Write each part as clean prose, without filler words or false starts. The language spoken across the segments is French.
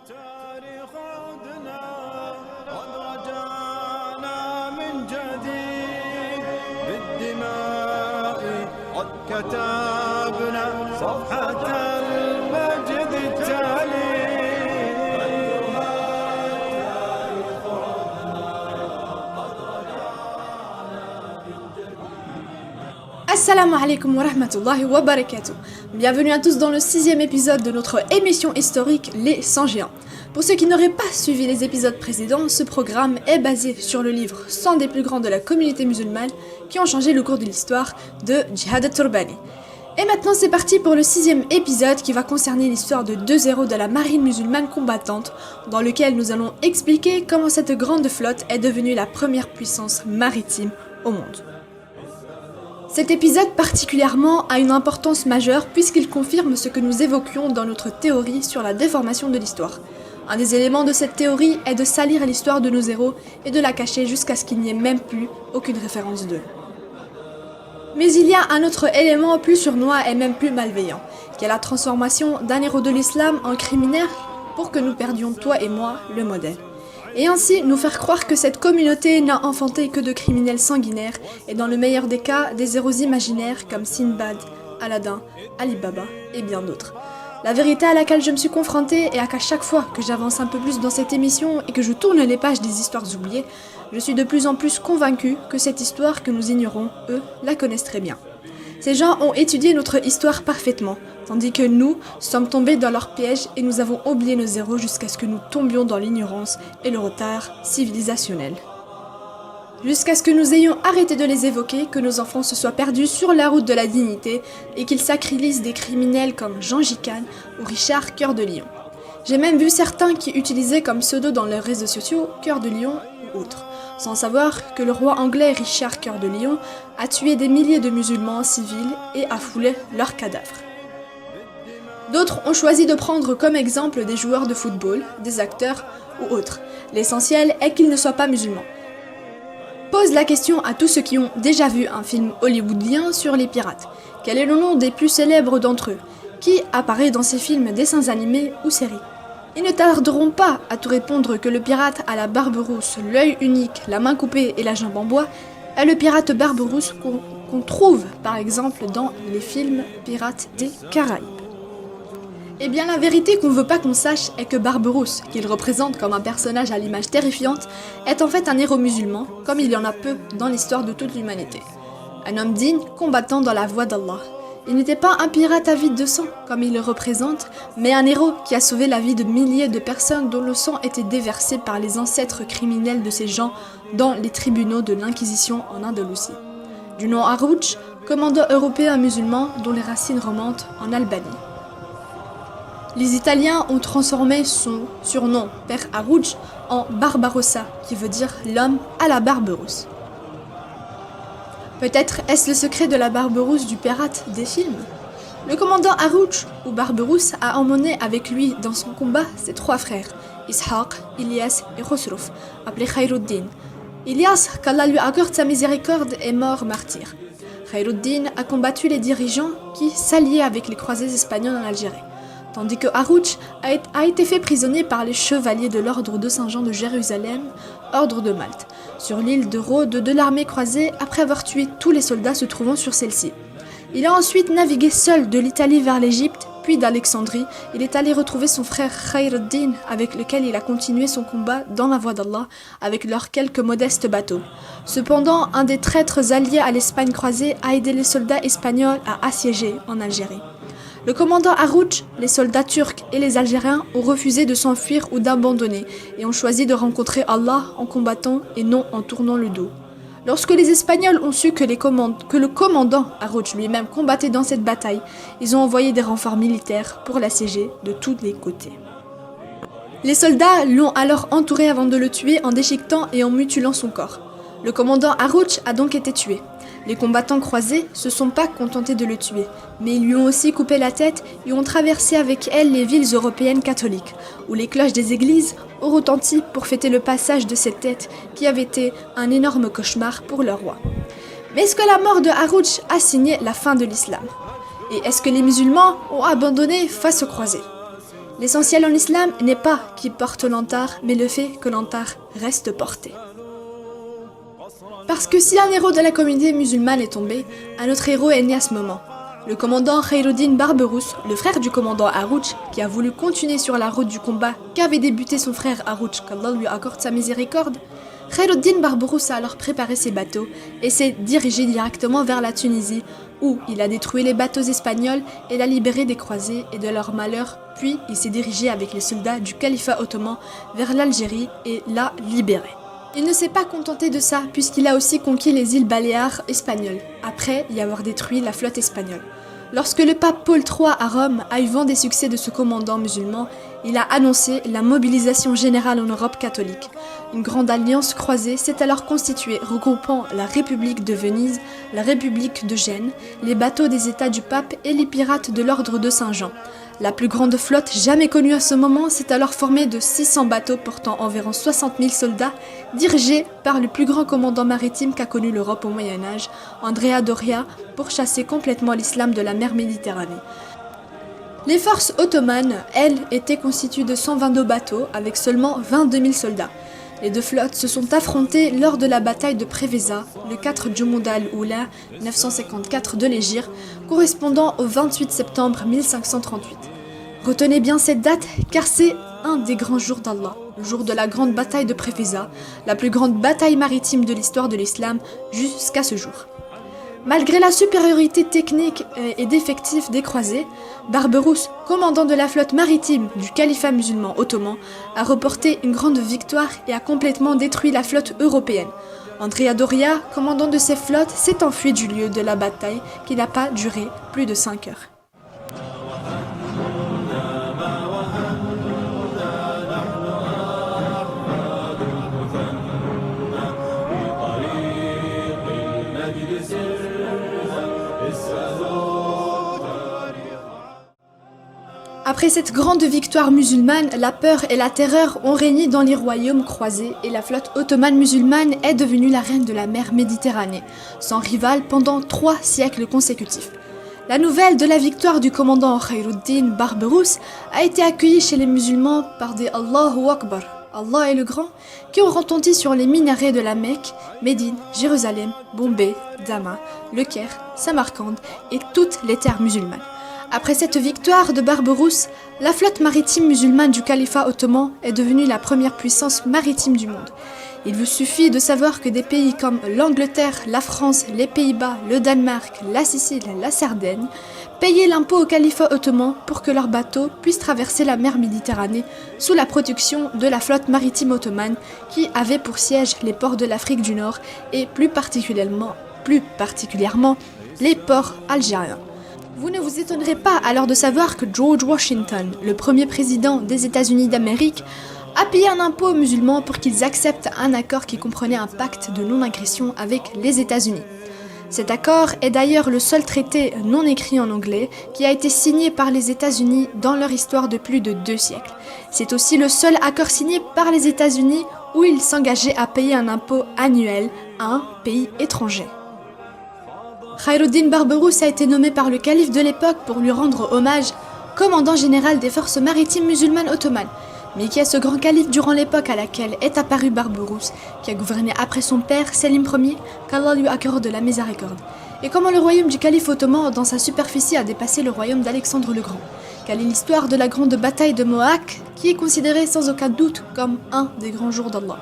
التاريخ عدنا قد رجعنا من جديد بالدماء قد كتبنا صفحة المجد التالي. Assalamu alaikum wa rahmatullahi wa barakatuh. Bienvenue à tous dans le 6e épisode de notre émission historique Les 100 géants. Pour ceux qui n'auraient pas suivi les épisodes précédents, ce programme est basé sur le livre 100 des plus grands de la communauté musulmane qui ont changé le cours de l'histoire de Jihad al-Turbani. Et maintenant c'est parti pour le 6e épisode qui va concerner l'histoire de deux héros de la marine musulmane combattante, dans lequel nous allons expliquer comment cette grande flotte est devenue la première puissance maritime au monde. Cet épisode particulièrement a une importance majeure puisqu'il confirme ce que nous évoquions dans notre théorie sur la déformation de l'histoire. Un des éléments de cette théorie est de salir l'histoire de nos héros et de la cacher jusqu'à ce qu'il n'y ait même plus aucune référence d'eux. Mais il y a un autre élément plus sournois et même plus malveillant, qui est la transformation d'un héros de l'islam en criminel pour que nous perdions, toi et moi, le modèle. Et ainsi nous faire croire que cette communauté n'a enfanté que de criminels sanguinaires et dans le meilleur des cas, des héros imaginaires comme Sinbad, Aladdin, Ali Baba et bien d'autres. La vérité à laquelle je me suis confrontée est qu'à chaque fois que j'avance un peu plus dans cette émission et que je tourne les pages des histoires oubliées, je suis de plus en plus convaincue que cette histoire que nous ignorons, eux, la connaissent très bien. Ces gens ont étudié notre histoire parfaitement, tandis que nous sommes tombés dans leur piège et nous avons oublié nos héros jusqu'à ce que nous tombions dans l'ignorance et le retard civilisationnel. Jusqu'à ce que nous ayons arrêté de les évoquer, que nos enfants se soient perdus sur la route de la dignité et qu'ils sacralisent des criminels comme Jean Gicane ou Richard Cœur de Lion. J'ai même vu certains qui utilisaient comme pseudo dans leurs réseaux sociaux Cœur de Lion ou autres, sans savoir que le roi anglais Richard Cœur de Lion a tué des milliers de musulmans civils et a foulé leurs cadavres. D'autres ont choisi de prendre comme exemple des joueurs de football, des acteurs ou autres. L'essentiel est qu'ils ne soient pas musulmans. Pose la question à tous ceux qui ont déjà vu un film hollywoodien sur les pirates. Quel est le nom des plus célèbres d'entre eux? Qui apparaît dans ces films, dessins animés ou séries? Ils ne tarderont pas à tout répondre que le pirate à la barbe rousse, l'œil unique, la main coupée et la jambe en bois est le pirate barbe rousse qu'on trouve par exemple dans les films Pirates des Caraïbes. Eh bien la vérité qu'on veut pas qu'on sache est que Barberousse, qu'il représente comme un personnage à l'image terrifiante, est en fait un héros musulman, comme il y en a peu dans l'histoire de toute l'humanité. Un homme digne, combattant dans la voie d'Allah. Il n'était pas un pirate avide de sang, comme il le représente, mais un héros qui a sauvé la vie de milliers de personnes dont le sang était déversé par les ancêtres criminels de ces gens dans les tribunaux de l'Inquisition en Andalousie. Du nom Harouch, commandant européen musulman dont les racines remontent en Albanie. Les Italiens ont transformé son surnom, Père Harouch, en Barbarossa, qui veut dire l'homme à la barbe rousse. Peut-être est-ce le secret de la barbe rousse du pirate des films? Le commandant Harouch, ou Barberousse, a emmené avec lui dans son combat ses trois frères, Ishaq, Ilyas et Khosrouf, appelés Khairuddin. Ilyas, qu'Allah lui accorde sa miséricorde, est mort martyr. Khairuddin a combattu les dirigeants qui s'alliaient avec les croisés espagnols en Algérie. Tandis que Harouch a été fait prisonnier par les chevaliers de l'ordre de Saint-Jean de Jérusalem, ordre de Malte, sur l'île de Rhodes de l'armée croisée après avoir tué tous les soldats se trouvant sur celle-ci. Il a ensuite navigué seul de l'Italie vers l'Égypte, puis d'Alexandrie. Il est allé retrouver son frère Khairuddin, avec lequel il a continué son combat dans la voie d'Allah, avec leurs quelques modestes bateaux. Cependant, un des traîtres alliés à l'Espagne croisée a aidé les soldats espagnols à assiéger en Algérie. Le commandant Harouch, les soldats turcs et les Algériens ont refusé de s'enfuir ou d'abandonner et ont choisi de rencontrer Allah en combattant et non en tournant le dos. Lorsque les Espagnols ont su que le commandant Harouch lui-même combattait dans cette bataille, ils ont envoyé des renforts militaires pour l'assiéger de tous les côtés. Les soldats l'ont alors entouré avant de le tuer en déchiquetant et en mutilant son corps. Le commandant Harouch a donc été tué. Les combattants croisés se sont pas contentés de le tuer, mais ils lui ont aussi coupé la tête et ont traversé avec elle les villes européennes catholiques, où les cloches des églises ont retenti pour fêter le passage de cette tête qui avait été un énorme cauchemar pour leur roi. Mais est-ce que la mort de Harouch a signé la fin de l'islam? Et est-ce que les musulmans ont abandonné face aux croisés? L'essentiel en islam n'est pas qui porte l'antard, mais le fait que l'antard reste porté. Parce que si un héros de la communauté musulmane est tombé, un autre héros est né à ce moment. Le commandant Khairuddin Barberousse, le frère du commandant Harouch, qui a voulu continuer sur la route du combat qu'avait débuté son frère Harouch, qu'Allah lui accorde sa miséricorde, Khairuddin Barberousse a alors préparé ses bateaux et s'est dirigé directement vers la Tunisie, où il a détruit les bateaux espagnols et l'a libéré des croisés et de leurs malheurs, puis il s'est dirigé avec les soldats du califat ottoman vers l'Algérie et l'a libéré. Il ne s'est pas contenté de ça, puisqu'il a aussi conquis les îles Baléares espagnoles, après y avoir détruit la flotte espagnole. Lorsque le pape Paul III à Rome a eu vent des succès de ce commandant musulman, il a annoncé la mobilisation générale en Europe catholique. Une grande alliance croisée s'est alors constituée, regroupant la République de Venise, la République de Gênes, les bateaux des États du pape et les pirates de l'ordre de Saint-Jean. La plus grande flotte jamais connue à ce moment s'est alors formée de 600 bateaux portant environ 60 000 soldats, dirigés par le plus grand commandant maritime qu'a connu l'Europe au Moyen-Âge, Andrea Doria, pour chasser complètement l'islam de la mer Méditerranée. Les forces ottomanes, elles, étaient constituées de 122 bateaux avec seulement 22 000 soldats. Les deux flottes se sont affrontées lors de la bataille de Preveza, le 4 Jumada al-Oula 954 de l'Hégire, correspondant au 28 septembre 1538. Retenez bien cette date car c'est un des grands jours d'Allah, le jour de la grande bataille de Preveza, la plus grande bataille maritime de l'histoire de l'islam jusqu'à ce jour. Malgré la supériorité technique et d'effectifs des croisés, Barberousse, commandant de la flotte maritime du califat musulman ottoman, a reporté une grande victoire et a complètement détruit la flotte européenne. Andrea Doria, commandant de ces flottes, s'est enfui du lieu de la bataille qui n'a pas duré plus de 5 heures. Après cette grande victoire musulmane, la peur et la terreur ont régné dans les royaumes croisés et la flotte ottomane musulmane est devenue la reine de la mer Méditerranée, sans rival pendant 3 siècles consécutifs. La nouvelle de la victoire du commandant Khairuddin Barberousse a été accueillie chez les musulmans par des Allahu Akbar, Allah est le Grand, qui ont retenti sur les minarets de la Mecque, Médine, Jérusalem, Bombay, Damas, Le Caire, Samarcande et toutes les terres musulmanes. Après cette victoire de Barberousse, la flotte maritime musulmane du califat ottoman est devenue la première puissance maritime du monde. Il vous suffit de savoir que des pays comme l'Angleterre, la France, les Pays-Bas, le Danemark, la Sicile, la Sardaigne payaient l'impôt au califat ottoman pour que leurs bateaux puissent traverser la mer Méditerranée sous la protection de la flotte maritime ottomane qui avait pour siège les ports de l'Afrique du Nord et plus particulièrement les ports algériens. Vous ne vous étonnerez pas alors de savoir que George Washington, le premier président des États-Unis d'Amérique, a payé un impôt aux musulmans pour qu'ils acceptent un accord qui comprenait un pacte de non-agression avec les États-Unis. Cet accord est d'ailleurs le seul traité non écrit en anglais qui a été signé par les États-Unis dans leur histoire de plus de 2 siècles. C'est aussi le seul accord signé par les États-Unis où ils s'engageaient à payer un impôt annuel à un pays étranger. Khairuddin Barberousse a été nommé par le calife de l'époque pour lui rendre hommage, commandant général des forces maritimes musulmanes ottomanes. Mais qui est ce grand calife durant l'époque à laquelle est apparu Barberousse, qui a gouverné après son père, Selim Ier, qu'Allah lui accorde la miséricorde. Et comment le royaume du calife ottoman dans sa superficie a dépassé le royaume d'Alexandre le Grand. Quelle est l'histoire de la grande bataille de Moak, qui est considérée sans aucun doute comme un des grands jours d'Allah.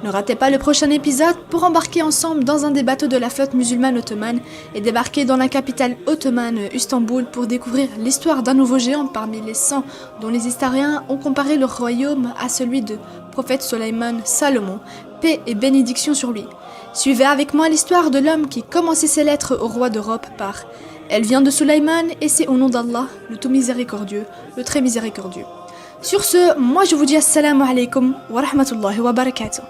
Ne ratez pas le prochain épisode pour embarquer ensemble dans un des bateaux de la flotte musulmane ottomane et débarquer dans la capitale ottomane, Istanbul, pour découvrir l'histoire d'un nouveau géant parmi les 100 dont les historiens ont comparé leur royaume à celui de prophète Soleiman Salomon, paix et bénédiction sur lui. Suivez avec moi l'histoire de l'homme qui commençait ses lettres au roi d'Europe par « Elle vient de Soleiman et c'est au nom d'Allah, le tout miséricordieux, le très miséricordieux ». Sur ce, moi je vous dis assalamu alaikum wa rahmatullahi wa barakatuh.